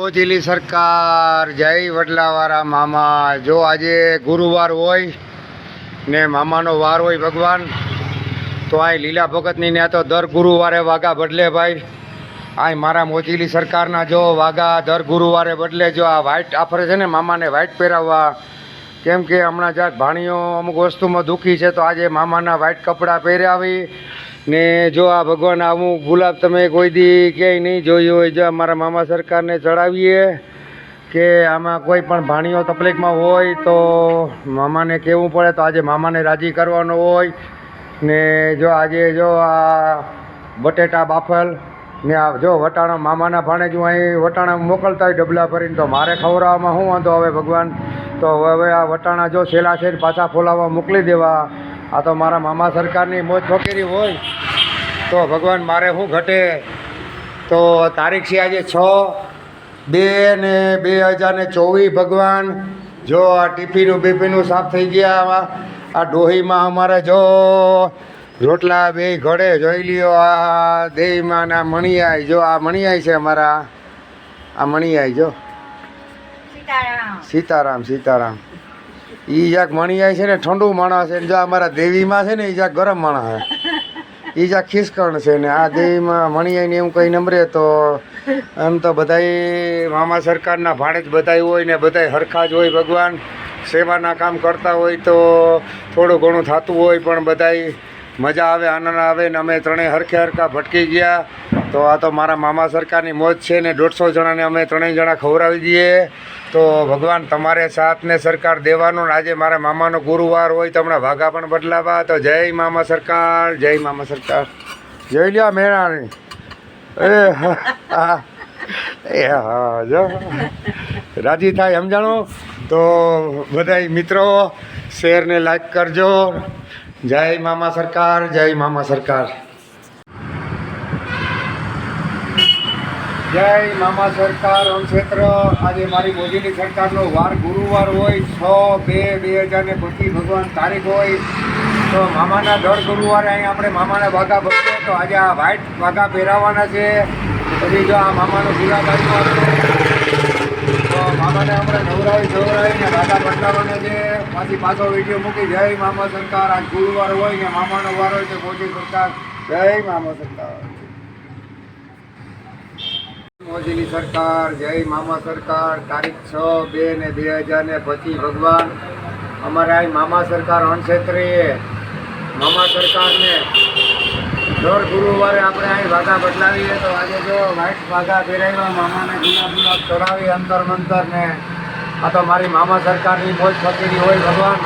મોજીલી સરકાર, જય વડલાવાળા મામા। જો આજે ગુરુવાર હોય ને મામાનો વાર હોય ભગવાન, તો આ લીલા ભગતની ને તો દર ગુરુવારે વાઘા બદલે ભાઈ। આ મારા મોજીલી સરકારના જો વાઘા દર ગુરુવારે બદલે। જો આ વ્હાઇટ આફરે છે ને મામાને વ્હાઇટ પહેરાવવા, કેમ કે હમણાં જાત ભાણીઓ અમુક વસ્તુમાં દુઃખી છે, તો આજે મામાના વ્હાઇટ કપડાં પહેરાવી ને જો આ ભગવાન અમુક ગુલાબ તમે કોઈ દી ક્યાંય નહીં જોયું હોય, જો અમારા મામા સરકારને ચડાવીએ કે આમાં કોઈ પણ ભાણીઓ તકલીફમાં હોય તો મામાને કહેવું પડે, તો આજે મામાને રાજી કરવાનો હોય ને જો આજે જો આ બટેટા બાફલ ને આ જો વટાણા મામાના ભાણે જો અહીં વટાણા મોકલતા હોય ડબલા ભરીને, તો મારે ખવડાવવામાં શું વાંધો હવે ભગવાન। તો હવે આ વટાણા જો છેલ્લા છે પાછા ફોલાવવા મોકલી દેવા। આ તો મારા મામા સરકારની મોજ ફકીરી હોય તો ભગવાન મારે શું ઘટે। તો તારીખ છે આજે 6/2/2024 ભગવાન। જો આ ટિફિનું બીફીનું સાફ થઈ ગયા। આ ડોહીમાં અમારે જો રોટલા બે ઘડે જોઈ લ્યો। આ દેહીમાં ના મણિયાઈ, જો આ મણિયાઈ છે અમારા, આ મણિયાઈ જો સીતારામ ઈ જાક મણિયાઈ છે ને ઠંડુ માણસ છે, જો અમારા દેવીમાં છે ને ઈ જાક ગરમ માણસ છે, ઈ જાક ખિસકણ છે ને આ દેવીમાં મણિયાઈને એવું કંઈ નંબરે। તો આમ તો બધાય મામા સરકારના ભાણે જ બધાય હોય ને બધાય હરખા જ હોય ભગવાન। સેવાના કામ કરતા હોય તો થોડું ઘણું થતું હોય, પણ બધાય મજા આવે, આનંદ આવે ને અમે ત્રણેય હરખે હરખા ભટકી ગયા। તો આ તો મારા મામા સરકારની મોજ છે ને 150 જણાને અમે ત્રણેય જણા ખવડાવી દઈએ। તો ભગવાન તમારે સાથ ને સરકાર દેવાનું। આજે મારા મામાનો ગુરુવાર હોય તો હમણાં વાઘા પણ બદલાવા। તો જય મામા સરકાર, જય મામા સરકાર। જોઈ લ્યો મેળાની હા જો રાજી થાય સમજાણું। તો બધાય મિત્રો શેરને લાઈક કરજો। જય મામા સરકાર, જય મામા સરકાર, જય મામા સરકાર ક્ષેત્ર। આજે મારી મોદીની સરકારનો વાર ગુરુવાર હોય 6/2/2025 ભગવાન તારીખ હોય તો મામાના દર ગુરુવારે અહીં આપણે મામાના વાઘા બનશે। તો આજે આ વ્હાઇટ વાઘા પહેરાવવાના છે। પછી જો આ મામાનો ગુલાબાઈમાં તો મામાને આપણે નવરાવીને વાઘા બદલાવાના છે। પાછો વિડીયો મૂકી। જય મામા સરકાર। આજ ગુરુવાર હોય ને મામાનો વાર હોય તો મોદી સરકાર, જય મામા સરકાર, મોદીની સરકાર, જય મામા સરકાર। તારીખ 6/2/2025 ભગવાન। અમારે અહીં મામા સરકાર અણક્ષેત્રીય મામા સરકારને દર ગુરુવારે આપણે અહીં વાઘા બદલાવીએ। તો આજે જો વ્હાઇટ વાઘા પહેરાવ્યા, મામાને ગુલાબ ચડાવી અંતર મંતર ને આ તો મારી મામા સરકારની મોજ ફકીરી હોય ભગવાન।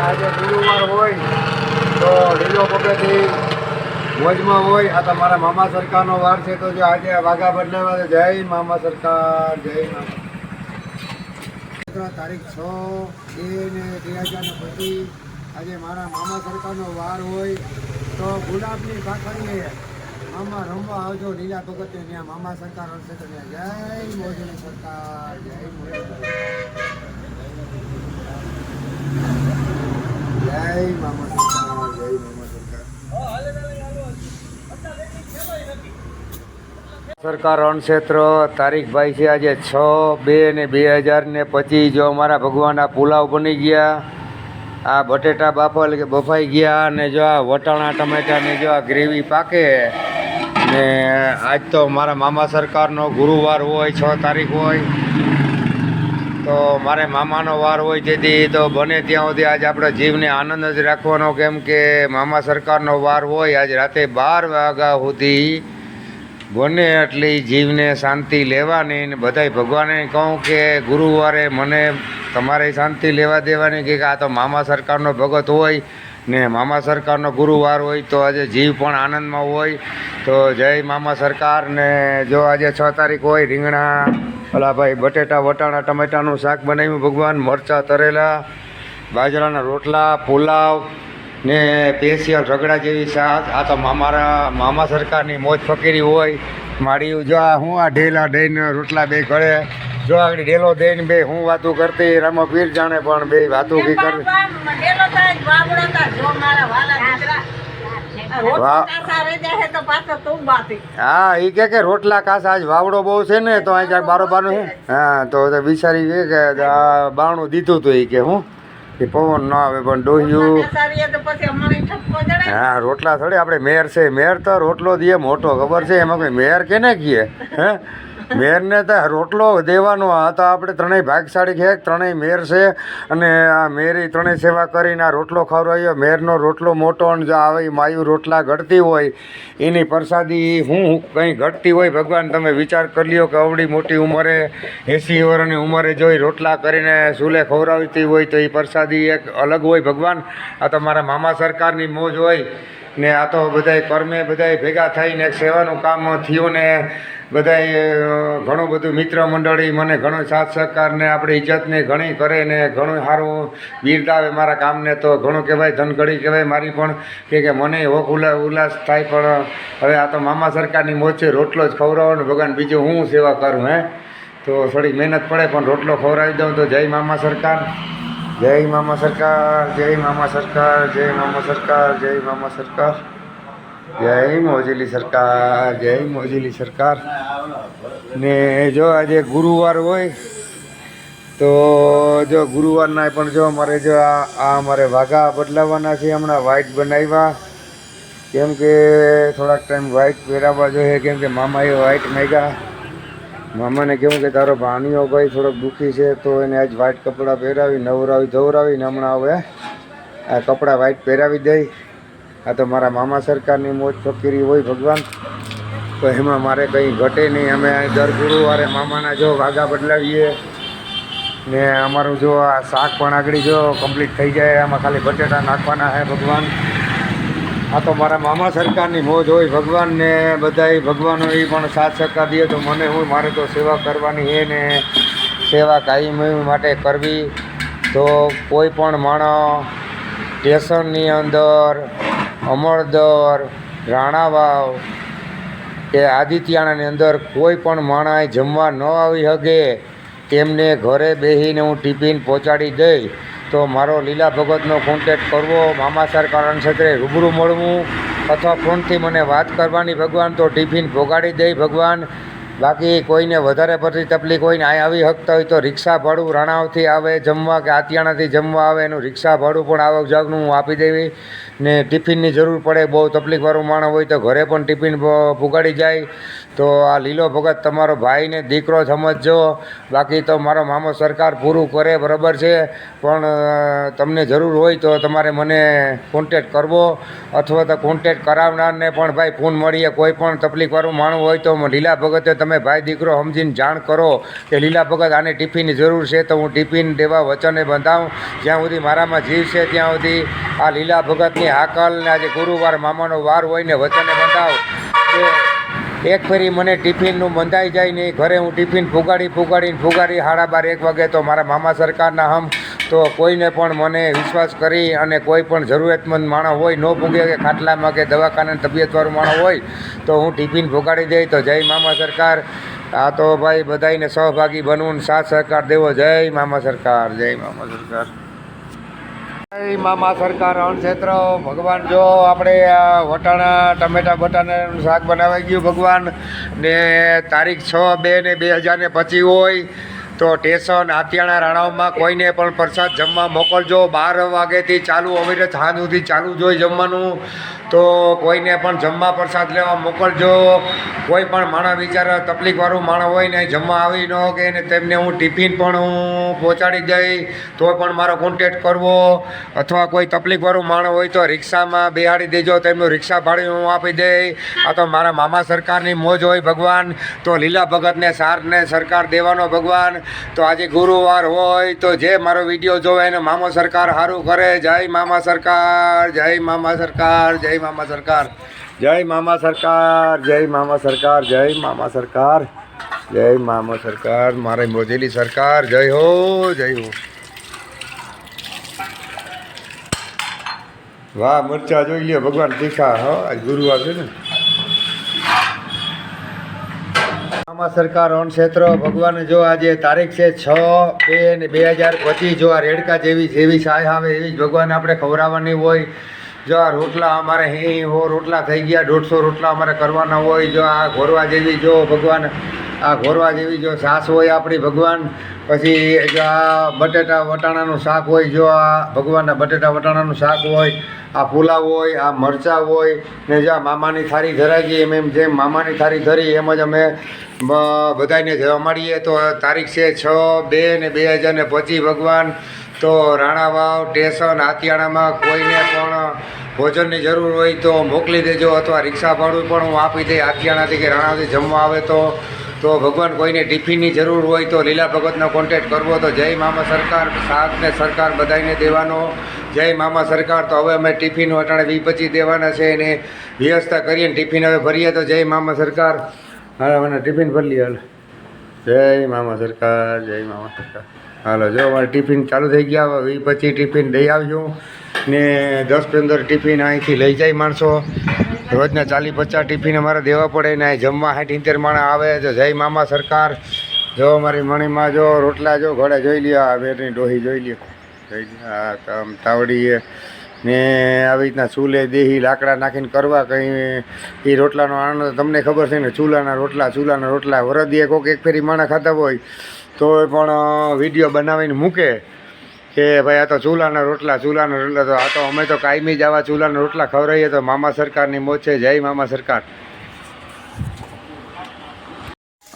આજે ગુરુવાર હોય તો લીલો પગેથી મોજમાં હોય। આ તો મારા મામા સરકારનો વાર છે, તો જો આજે વાઘા બદલાવા। જય મામા સરકાર, જય મામા। તારીખ 6/2/2025 આજે મારા મામા સરકારનો વાર હોય તો ગુલાબની ભાખરીએ મામા રમવા આવજો લીલા ભગતને ત્યાં મામા સરકાર હશે તો ત્યાં। જય મોદીની સરકાર, જય મોદી, જય મામા સરકાર, જય મામા સરકાર। સરકાર અણક્ષેત્ર તારીખ ભાઈ છે આજે 6/2/2025। જો અમારા ભગવાન આ પુલાવ બની ગયા, આ બટેટા બાફલ કે બફાઈ ગયા અને જો આ વટાણા ટમેટાની જો આ ગ્રેવી પાકે ને આજ તો મારા મામા સરકારનો ગુરુવાર હોય 6 તારીખ હોય તો મારે મામાનો વાર હોય તેથી તો બને ત્યાં સુધી આજ આપણે જીવને આનંદ જ રાખવાનો, કેમ કે મામા સરકારનો વાર હોય। આજ રાતે 12 વાગ્યા સુધી બને એટલી જીવને શાંતિ લેવાની ને બધાય ભગવાને કહું કે ગુરુવારે મને તમારે શાંતિ લેવા દેવાની, કે આ તો મામા સરકારનો ભગત હોય ને મામા સરકારનો ગુરુવાર હોય તો આજે જીવ પણ આનંદમાં હોય। તો જય મામા સરકાર। ને જો આજે 6 તારીખ હોય રીંગણા ઓલા ભાઈ બટેટા વટાણા ટમેટાનું શાક બનાવ્યું ભગવાન, મરચાં તરેલા, બાજરાના રોટલા, પુલાવ ને સ્પેશિયલ રગડા જેવી શાક। આ તો મામા સરકારની મોજ ફકીરી હોય। મારી જો આ હું આ ઢેલા દઈને રોટલા બે ઘરે જો આગળ ઢેલો દઈને બે હું વાતું કરતી રામો પીર જાણે, પણ બે વાતું કી કરતી વાહ હા એ કે રોટલા કાસા આજ વાવડો બહુ છે ને તો અહીં ક્યાંક બારોબારનું છે હા તો બિચારી કે આ બાણું દીધું હતું એ કે હું કે પવન ન આવે પણ ડોહ્યું હા રોટલા થોડી આપણે મેર છે મેર તો રોટલો દે મોટો ખબર છે એમાં કોઈ મેર કેને કીએ હે મેરને તો રોટલો દેવાનો આ તો આપણે ત્રણેય ભાગશાળી છે ત્રણેય મેર છે અને આ મેરી ત્રણેય સેવા કરીને આ રોટલો ખવડાવ્યો મેરનો રોટલો મોટો અને જો આવી માયું રોટલા ઘટતી હોય એની પ્રસાદી હું કંઈ ઘટતી હોય ભગવાન તમે વિચાર કરી લ્યો કે અવડી મોટી ઉંમરે 80 વર્ષની ઉંમરે જોઈ રોટલા કરીને ચૂલે ખવડાવતી હોય તો એ પ્રસાદી એક અલગ હોય ભગવાન આ તો મારા મામા સરકારની મોજ હોય ને આ તો બધાય કર્મે બધાય ભેગા થઈને એક સેવાનું કામ થયું ને બધાય ઘણું બધું મિત્ર મંડળી મને ઘણો સાથ સહકાર ને આપણે ઇજ્જતને ઘણી કરે ને ઘણું સારું બિરદાવે મારા કામને તો ઘણું કહેવાય ધનઘડી કહેવાય મારી પણ કે મને હોક ઉલ્લાસ થાય પણ હવે આ તો મામા સરકારની મોજ છે રોટલો જ ખવડાવવાનો ભગવાન બીજું હું સેવા કરું હે તો થોડી મહેનત પડે પણ રોટલો ખવડાવી દઉં તો જય મામા સરકાર જય મામા સરકાર જય મામા સરકાર જય મામા સરકાર જય મામા સરકાર જય મોજીલી સરકાર જય મોજીલી સરકાર ને જો આજે ગુરુવાર હોય તો જો ગુરુવારના પણ જો અમારે જો આ અમારે વાઘા બદલાવવાના છે હમણાં વ્હાઈટ બનાવ્યા કેમ કે થોડાક ટાઈમ વ્હાઈટ પહેરાવવા જોઈએ કેમ કે મામાએ વ્હાઈટ માંગ્યા મામાને કેવું કે તારો ભાણિયો ભાઈ થોડોક દુઃખી છે તો એને આજ વ્હાઈટ કપડાં પહેરાવી નવરાવી ધવરાવીને હમણાં હવે આ કપડાં વ્હાઈટ પહેરાવી દઈ આ તો મારા મામા સરકારની મોજ ફકીરી હોય ભગવાન તો એમાં મારે કંઈ ઘટે નહીં અમે દર ગુરુવારે મામાના જો વાઘા બદલાવીએ ને અમારું જો આ શાક પણ આગળ જો કમ્પ્લીટ થઈ જાય આમાં ખાલી બટેટા નાખવાના છે ભગવાન આ તો મારા મામા સરકારની મોજ હોય ભગવાન ને બધાય ભગવાનો એ પણ સાથ સહકાર દે તો મને હું મારે તો સેવા કરવાની છે ને સેવા કાયમ માટે કરવી તો કોઈ પણ માણસ સ્ટેશનની અંદર અમરદર રાણાવાવ કે આદિત્યાણાની અંદર કોઈ પણ માણસ જમવા ન આવી શકે તેમને ઘરે બેસીને હું ટિફિન પહોંચાડી દઈ તો મારો લીલા ભગતનો કોન્ટેક્ટ કરવો મામા સરકાર ક્ષેત્રે રૂબરૂ મળવું અથવા ફોનથી મને વાત કરવાની ભગવાન તો ટિફિન પહોંચાડી દઈ ભગવાન બાકી કોઈને વધારે પડતી તકલીફ હોય ને અહીં આવી શકતા હોય તો રિક્ષા ભાડું રાણાવથી આવે જમવા કે આતિયાણાથી જમવા આવે એનું રિક્ષા ભાડું પણ આવક જાગનું હું આપી દેવી ને ટિફિનની જરૂર પડે બહુ તકલીફવાળું માણસ હોય તો ઘરે પણ ટિફિન પુગાડી જાય તો આ લીલો ભગત તમારો ભાઈને દીકરો સમજજો બાકી તો મારો મામો સરકાર પૂરું કરે બરાબર છે પણ તમને જરૂર હોય તો તમારે મને કોન્ટેક્ટ કરવો અથવા તો કોન્ટેક્ટ કરાવનારને પણ ભાઈ ફોન મળીએ કોઈ પણ તકલીફવાળું માણસ હોય તો લીલા ભગતે તમે ભાઈ દીકરો સમજીને જાણ કરો કે લીલા ભગત આને ટિફિનની જરૂર છે તો હું ટિફિન દેવા વચને બંધાવું જ્યાં સુધી મારામાં જીવ છે ત્યાં સુધી આ લીલા ભગતની હાકલ ને આજે ગુરુવાર મામાનો વાર હોય ને વચને બંધાવ કે એક ફેરી મને ટિફિનનું બંધાઈ જાય નહીં ઘરે હું ટિફિન ફુગાડી 12:30 વાગે તો મારા મામા સરકારના હમ તો કોઈને પણ મને વિશ્વાસ કરી અને કોઈ પણ જરૂરિયાતમંદ માણસ હોય ન પૂગે કે ખાટલામાં કે દવાખાને તબિયતવાળું માણસ હોય તો હું ટિફિન ફુગાડી દઈ તો જય મામા સરકાર આ તો ભાઈ બધાને સહભાગી બનવું સાથ સહકાર દેવો જય મામા સરકાર જય મામા સરકાર જય મામા સરકાર અણક્ષેત્ર ભગવાન જો આપણે વટાણા ટમેટા બટાણાનું શાક બનાવાઈ ગયું ભગવાન ને તારીખ 6/2/2025 હોય તો સ્ટેશન આતિયાણા રાણાવમાં કોઈને પણ પ્રસાદ જમવા મોકલજો 12 વાગ્યાથી ચાલુ અવિરત સાંજ સુધી ચાલુ જ હોય જમવાનું તો કોઈને પણ જમવા પ્રસાદ લેવા મોકલજો કોઈ પણ માણસ બિચારા તકલીફવાળું માણસ હોય ને જમવા આવી ન કે ને તેમને હું ટિફિન પણ હું પહોંચાડી દઈ તો પણ મારો કોન્ટેક્ટ કરવો અથવા કોઈ તકલીફવાળું માણસ હોય તો રિક્ષામાં બેહાડી દેજો તેમનું રિક્ષા ભાડું હું આપી દઈ આ તો મારા મામા સરકારની મોજ હોય ભગવાન તો લીલા ભગતને સારને સરકાર દેવાનો ભગવાન તો આજે ગુરુવાર હોય તો જે મારો વિડીયો જોવે એને મામા સરકાર સારું કરે જય મામા સરકાર જય મામા સરકાર જય મામા સરકાર જય મામા સરકાર જય મામા સરકાર જય મામા સરકાર જય મામા સરકાર મારી મોજેલી સરકાર જય હો જય હો વાહ મરચા જોઈ લ્યો ભગવાન તીખા હો આજ ગુરુવાર છે ને મામા સરકાર અણક્ષેત્ર ભગવાન જો આજે તારીખ છે 6/2/2025 જો આ રેડકા જેવી સાય આવે એવી જ ભગવાન આપણે ખવડાવવાની હોય જો આ રોટલા અમારે હો રોટલા થઈ ગયા, 150 રોટલા અમારે કરવાના હોય. જો આ ઘોરવા જેવી જો ભગવાન, આ ઘોરવા જેવી જો છાશ હોય આપણી ભગવાન. પછી જો આ બટેટા વટાણાનું શાક હોય, જો આ ભગવાનના બટેટા વટાણાનું શાક હોય, આ પુલાવ હોય, આ મરચાં હોય ને જો આ મામાની થાળી ધરાઈ ગઈ. એમ જેમ મામાની થાળી ધરી એમ જ અમે બધાને જવા મળીએ. તો તારીખ છે 6/2/2025 ભગવાન. તો રાણાવાવ સ્ટેશન આતિયાણામાં કોઈને પણ ભોજનની જરૂર હોય તો મોકલી દેજો, અથવા રિક્ષા ભાડું પણ હું આપી દઈ. આતિયાણાથી કે રાણાવાવથી જમવા આવે તો ભગવાન કોઈને ટિફિનની જરૂર હોય તો લીલા ભગતનો કોન્ટેક્ટ કરવો. તો જય મામા સરકાર, શાકને સરકાર બધાને દેવાનો. જય મામા સરકાર. તો હવે અમે ટિફિન અટાણે 20-25 દેવાના છે, એને વ્યવસ્થા કરીએ. ટિફિન હવે ભરીએ. તો જય મામા સરકાર. હા, મને ટિફિન ભરી લે. હાલ, જય મામા સરકાર, જય મામા સરકાર. હાલો, જો અમારે ટિફિન ચાલુ થઈ ગયા. 20-25 ટિફિન દઈ આવજો ને 10-15 ટિફિન અહીંથી લઈ જાય માણસો. રોજના 40-50 ટિફિન અમારે દેવા પડે ને જમવા 60-70 માણસ આવે. તો જય મામા સરકાર. જો અમારી મણીમાં જો રોટલા જો ઘોડે જોઈ લ્યો, આ બેટની ડોહી જોઈ લ્યો, આ તમ તાવડીએ ને આવી રીતના ચૂલે દેહી લાકડા નાખીને કરવા. કંઈ એ રોટલાનો આનંદ તમને ખબર છે ને, ચૂલાના રોટલા વરદીએ કોઈક એક ફેરી માણસ ખાતા હોય તો પણ વિડીયો બનાવીને મૂકે કે ભાઈ આ તો ચૂલાના રોટલા. તો આ તો અમે તો કાયમી જ આવા ચૂલાના રોટલા ખવડાવીએ. તો મામા સરકારની મોજ છે. જય મામા સરકાર.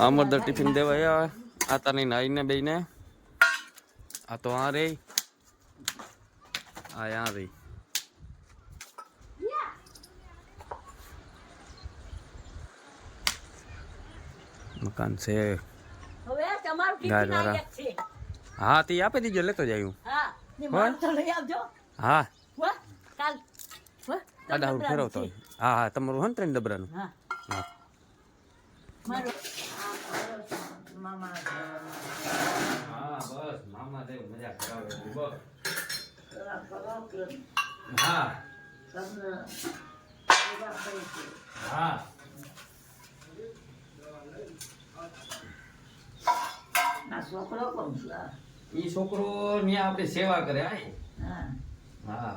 અમરદર ટિફિન દેવા આવ્યા આતાની નાઈને બેને. આ તો આ રહી, આ આ રહી. મકાન છે ગાયવાળા. હા, તે આપી દીજો, લેતો જાય હું. હા, આડા હું ફેરવતો હોય. હા હા, તમારું હન 3 ડબરાનું. હા, બસ મામા દેવ મજા કરાવે. હા હા, ઈ છોકરો ને આપણી સેવા કરે. હા,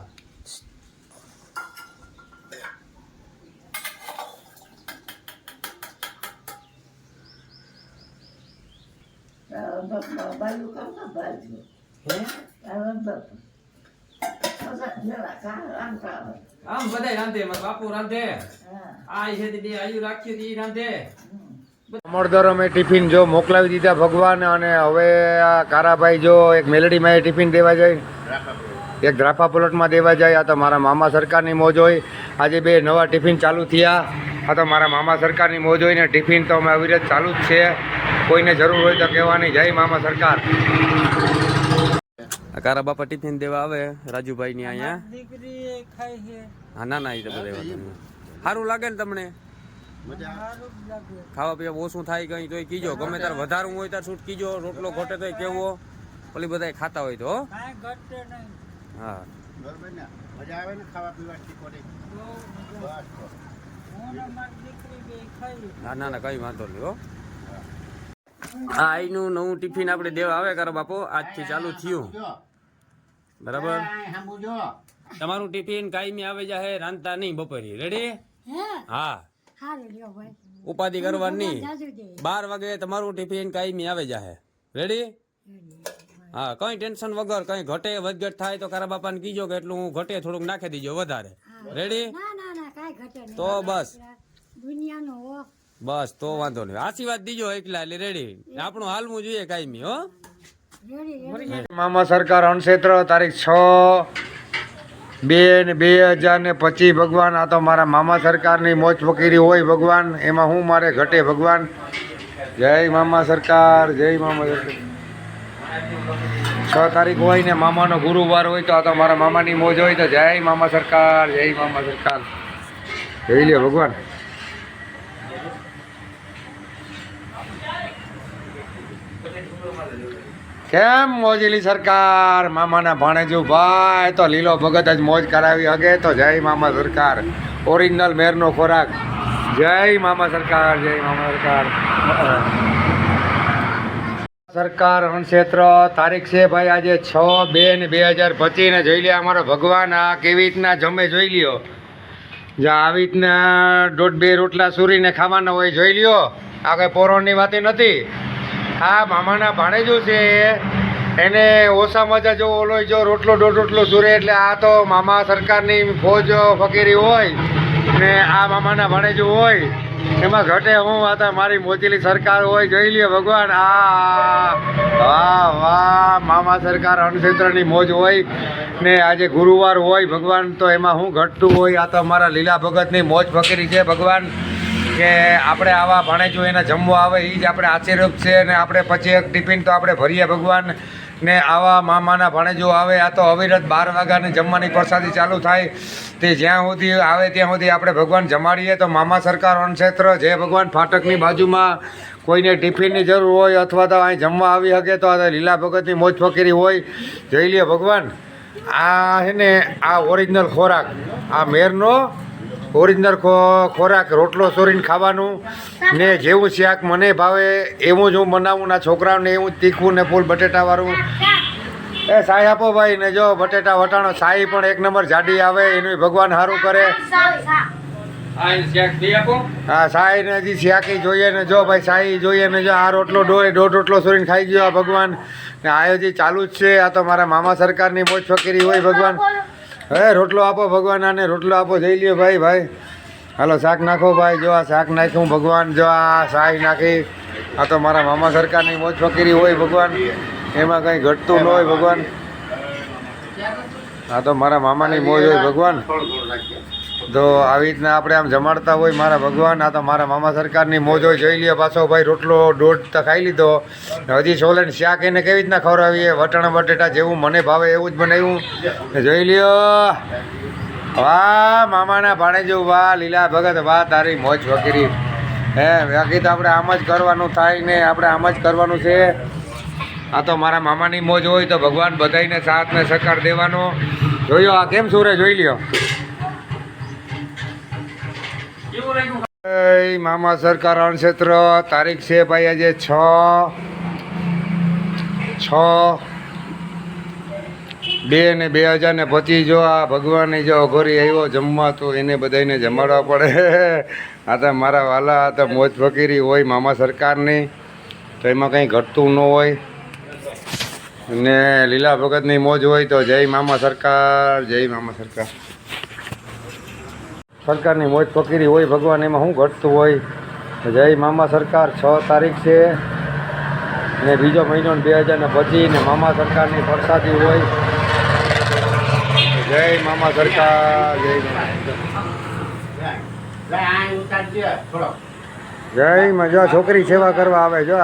આમ બધા રાંધે, મારા બાપુ રાંધે, આ છે તે આયુ રાખ્યું ઈ રાંધે. અમરદર અમે ટિફિન જો મોકલાવી દીધા ભગવાન. અને હવે આ કારાભાઈ જો એક મેલડીમાં ટિફિન દેવા જાય, એક દ્રાફા પ્લોટમાં દેવા જાય. આ તો મારા મામા સરકારની મોજ હોય. આજે 2 નવા ટિફિન ચાલુ થયા. આ તો મારા મામા સરકારની મોજ હોય ને ટિફિન તો અમે અવિરત ચાલુ જ છે. કોઈને જરૂર હોય તો કહેવાની. જય મામા સરકાર. કારા બાપા ટિફિન દેવા આવે રાજુભાઈ ની અહીંયા. હા, ના એ તો બધા સારું લાગે ને તમને? ખાવા પીવા ઓછું થાય કઈ તો કીજો. ગમે ત્યારે વધારવું હોય ત્યારે છૂટ કીજો. રોટલો ઘટે તો કેવો, ઓલી બધા ખાતા હોય તો. હા, મજા આવે ને ખાવા પીવા. ના કઈ વાંધો નહીં હો. હા, અહીંનું નવું ટિફિન આપણે દેવા આવે કારા બાપો. આજથી ચાલુ થયું, બરાબર? તમારું ટિફિન કાયમી આવે જાહે, રાંધતા નહીં બપોરે. રેડી? હા, ઉપાધિ કરવાની નહીં. 12 વાગે તમારું ટિફિન કાયમી આવે જાહે. રેડી? હા, કઈ ટેન્શન વગર. કઈ ઘટે વધઘટ થાય તો કારા બાપાને કીજો કે એટલું ઘટે થોડુંક નાખી દીજો વધારે. રેડી? તો બસ બસ, તો વાંધો નહીં. આશીર્વાદ દીજો એકલા એટલે રેડી. આપણું હાલવું જોઈએ કાયમી. હો, મામા સરકાર અણક્ષેત્ર તારીખ 6/2/2025 ભગવાન. આ તો મારા મામા સરકારની મોજ ફકીરી હોય ભગવાન. એમાં હું મારે ઘટે ભગવાન. જય મામા સરકાર, જય મામા સરકાર. 6 તારીખ હોય ને મામાનો ગુરુવાર હોય તો આ તો મારા મામાની મોજ હોય. તો જય મામા સરકાર, જય મામા સરકાર. જોઈ લ્યો ભગવાન. કેમ મોજેલી સરકાર. મામાના ભાણેજુ ભાઈ તો લીલો ભગત જ મોજ કરાવી હગે. તો જય મામા સરકાર. ઓરિજિનલ મેરનો ખોરાક. જય મામા સરકાર, જય મામા સરકાર. સરકાર અણક્ષેત્ર તારીખ છે ભાઈ આજે 6/2/2025 ને જોઈ લે અમારો ભગવાન આ કેવી રીતના જમે જોઈ લ્યો. જ્યાં આવી રીતના 1.5-2 રોટલા સૂરીને ખાવાના હોય જોઈ લ્યો. આ કંઈ પોરણની વાતે નથી. આ મામાના ભાણેજું છે એને ઓછા મજા જો ઓલો જો રોટલો 1.5 રોટલો સૂરે એટલે આ તો મામા સરકારની ફોજ ફકીરી હોય ને આ મામાના ભાણેજું હોય એમાં ઘટે હું વાત મારી મોચેલી સરકાર હોય જોઈ લ્યો ભગવાન. વાહ વાહ મામા સરકાર અણક્ષેત્રની મોજ હોય ને આજે ગુરુવાર હોય ભગવાન તો એમાં હું ઘટતું હોય. આ તો અમારા લીલા ભગતની મોજ ફકીરી છે ભગવાન કે આપણે આવા ભાણેજો એને જમવા આવે એ જ આપણે આશીર્વાદ છે ને આપણે પછી એક ટિફિન તો આપણે ભરીએ ભગવાન ને આવા મામાના ભાણેજો આવે આ તો અવિરત 12 વાગ્યાની જમવાની પ્રસાદી ચાલુ થાય તે જ્યાં સુધી આવે ત્યાં સુધી આપણે ભગવાન જમાડીએ. તો મામા સરકાર અણક્ષેત્ર જે ભગવાન ફાટકની બાજુમાં કોઈને ટિફિનની જરૂર હોય અથવા તો અહીં જમવા આવી શકે તો આ લીલા ભગતની મોજ ફકીરી હોય જોઈ લે ભગવાન. આ છે ને આ ઓરિજિનલ ખોરાક આ મેરનો ઓરિજિનલ ખોરાક રોટલો સોરીને ખાવાનું ને જેવું શાક મને ભાવે એવું જ હું બનાવું ના છોકરાઓને એવું જ તીખું ને ફૂલ બટેટાવાળું. એ સાઈ આપો ભાઈ ને જો બટેટા વટાણો સાઈ પણ એક નંબર જાડી આવે એનું ભગવાન સારું કરે. હા સાઈ ને હજી શાકી જોઈએ ને જો ભાઈ સાઈ જોઈએ ને જો આ રોટલો 1.5 રોટલો સોરીને ખાઈ ગયો આ ભગવાન ને આ હજી ચાલુ જ છે. આ તો મારા મામા સરકારની મોજ ફકીરી હોય ભગવાન. હવે રોટલો આપો ભગવાન આને રોટલો આપો જઈ લ્યો ભાઈ. હાલો શાક નાખો ભાઈ. જો આ શાક નાખ્યું ભગવાન જો આ સાઈ નાખી. આ તો મારા મામા સરકારની મોજ ફકીરી હોય ભગવાન એમાં કંઈ ઘટતું ન હોય ભગવાન. આ તો મારા મામાની મોજ હોય ભગવાન. તો આવી રીતના આપણે આમ જમાડતા હોય મારા ભગવાન. આ તો મારા મામા સરકારની મોજ હોય જોઈ લ્યો. પાછો ભાઈ રોટલો 1.5 તો ખાઈ લીધો હજી છોલે શાક એને કેવી રીતના ખવડાવીએ વટાણા બટેટા જેવું મને ભાવે એવું જ બનાવ્યું જોઈ લ્યો. વાહ મામાના ભાણેજો વાહ લીલા ભગત વાહ તારી મોજ ફકીરી. બાકી તો આપણે આમ જ કરવાનું થાય ને આપણે આમ જ કરવાનું છે. આ તો મારા મામાની મોજ હોય તો ભગવાન બધાઈને સાથ ને સહકાર દેવાનો. જોયો આ કેમ સુરે જોઈ લ્યો. મામા સરકાર અણક્ષેત્ર તારીખ છે ભાઈ આજે 6/2/2025 જો આ ભગવાને જો અઘોરી આવ્યો જમવા તો એને બધાને જમાડવા પડે. આ તો મારા વાલા આ તો મોજ ફકીરી હોય મામા સરકારની તો એમાં કંઈ ઘટતું ન હોય ને લીલા ભગતની મોજ હોય તો જય મામા સરકાર જય મામા સરકાર. સરકારની મોજ ફકીરી હોય ભગવાન એમાં શું ઘટતું હોય. જય મામા સરકાર 6 તારીખ છે ને બીજો મહિનો 2025 ને મામા સરકારની પ્રસાદી હોય. જય મામા સરકાર જય જો છોકરી સેવા કરવા આવે જો.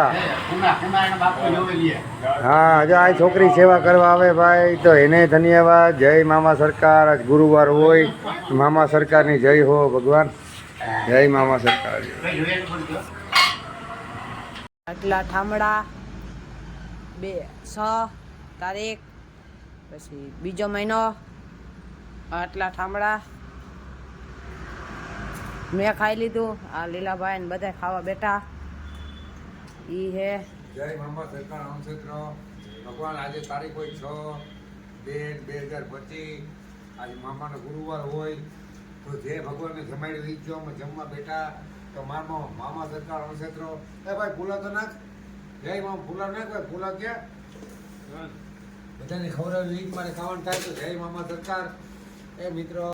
હા જો આ છોકરી સેવા કરવા આવે ભાઈ તો એને ધન્યવાદ. જય મામા સરકાર. આજ ગુરુવાર હોય મામા સરકારની જય હો ભગવાન. જય મામા સરકાર. આટલા ઠામડા 6 તારીખ પછી બીજો મહિનો આટલા ઠામડા મેં ખાઈ લીધું. આ લીલાભાઈ ને બધા ખાવા બેઠા ઈ હે જય મામા સરકાર અણક્ષેત્ર ભગવાન. આજે તારીખ હોય 6/2/2025 આજે મામાનો ગુરુવાર હોય તો જે ભગવાનને જમાડી વીજો અમે જમવા બેઠા તો મામા સરકાર અણક્ષેત્ર. એ ભાઈ ફૂલા તો નાખ. જય મામા ફૂલા નાખ ભાઈ. ફૂલા ક્યાં બધાને ખવડાવી મારે ખાવાનું થાય તો જય મામા સરકાર. એ મિત્રો